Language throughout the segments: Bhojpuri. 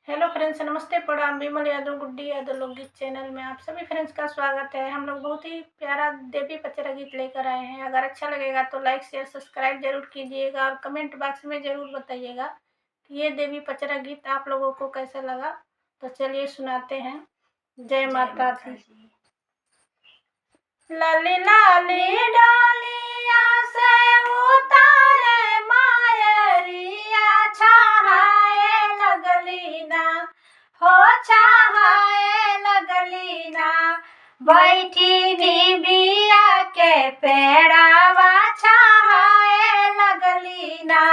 हेलो फ्रेंड्स, नमस्ते प्रणाम। विमल यादव, गुड्डी यादव लोकगीत चैनल में आप सभी फ्रेंड्स का स्वागत है। हम लोग बहुत ही प्यारा देवी पचरा गीत लेकर आए हैं। अगर अच्छा लगेगा तो लाइक शेयर सब्सक्राइब जरूर कीजिएगा और कमेंट बॉक्स में ज़रूर बताइएगा कि ये देवी पचरा गीत आप लोगों को कैसा लगा। तो चलिए सुनाते हैं। जय माता दी। लाली लाली डालिया से उतारे मायरिया छहाए लगली ना, हो छहाए लगली ना। बैठी निबिया के पेड़ावा छहाए लगली ना,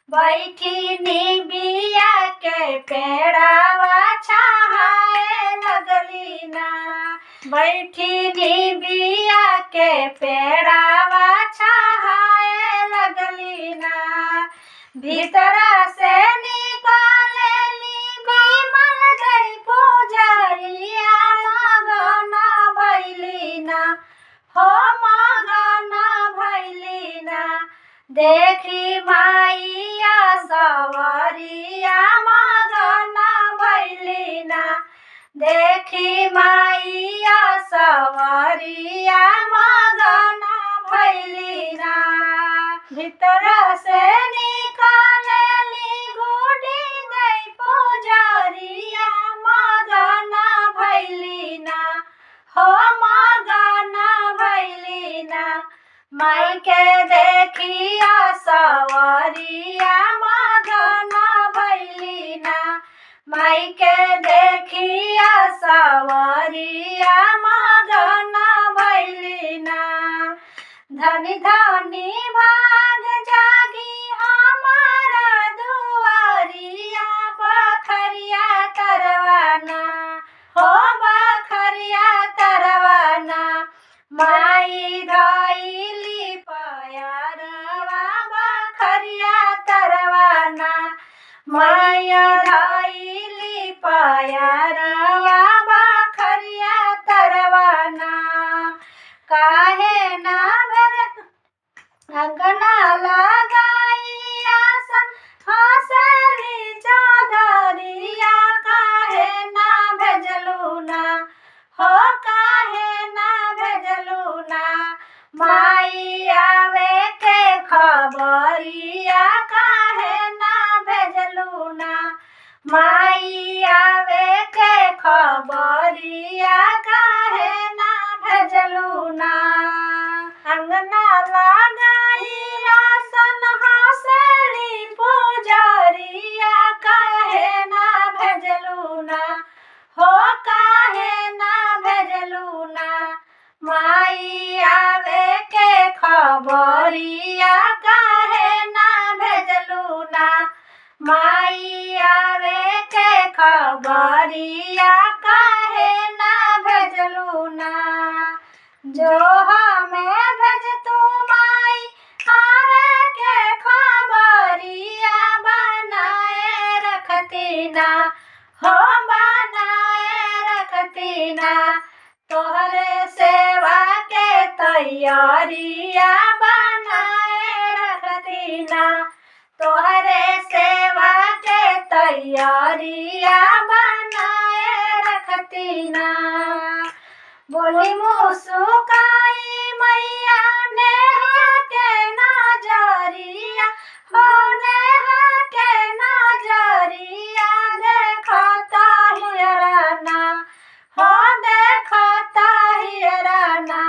बैठी निबिया के पेड़ावा छहाए लगली ना। बैठी निबिया के पेड़ावा छहाए लगली ना। भीतरा से निकलेली बिमल गई पुजरिया, मगना भैली ना, हो मगना भैली ना। देखी माइया सवरिया, मगना भैली ना। देखी माइया सवरिया, मगना भैली ना। भीतर से निकलेली गुडी गई पुजरिया, मगना भैली ना, हो मगना भैली ना। माई के देखिया सवरिया, मगना भैली ना। माई के देखिया सवरिया, मगना भैली ना। धनी धनी भाग जागी हमारा दुआरिया, बखरिया तरवाना, हो बखरिया तरवाना। माई धइली पयरवा, बखरिया तरवाना। माया धइली पयरवा, बखरिया तरवाना। काहे ना अंगना लगाई आसन, हंसली चौधरिया। काहे ना भेजलू ना, हो काहे ना भेजलू ना। माई आवे के खबरिया, काहे ना भेजलू ना। माई आवे के खबरिया, काहे ना भेजलू ना। अंगना लगाई आसन, हंसली पुजरिया। काहे ना भेजलू ना, हो काहे ना भेजलू ना। माई आवे के खबरिया, काहे ना भेजलू ना। माई आवे के खबरिया, काहे ना भेजलू ना। जो हमें भेज तू माई आवे के खबरिया, बनाए रखती ना, हो बनाए रखती ना। तोहरे सेवा के तैयारिया, बनाए रखती ना। तोहरे सेवा के तैयारिया, बनाए रखती ना। बोली मुस्काई मैया नेहा के नजरिया, हो नेहा के नजरिया। देखता हियराना, हो देखता हियराना।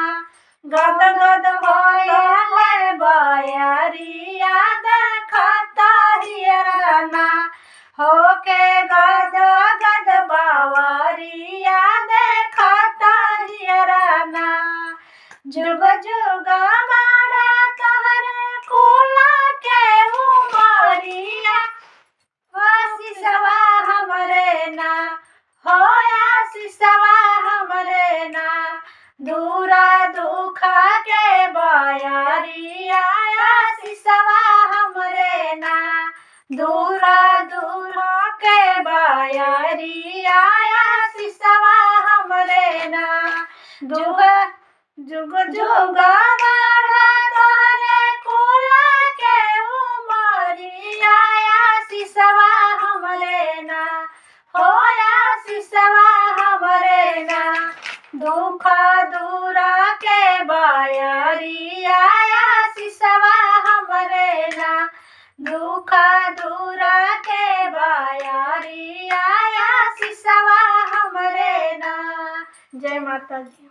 गद गद भयल बयरिया, देखता हियराना। होके गद गद बावरिया, देखता हियराना। जुग जुग बाड़ा तोहरे कुला के उमरिया, आशीषवा हमरे ना, हो आशीषवा हमरे ना। दूरा दुखा के बयरिया, आशीषवा हमरे ना। दूरा दूरा के बयरिया, आशीषवा हमरे ना। जुग जुग जुग बाड़ा तोहरे कुला के उमरिया, आशीषवा हमरे ना। दुख दूरा के बायारी आया सिसवा हमरे ना, दुख दूरा के बायारी आया सिसवा हमरे ना। जय माता दी।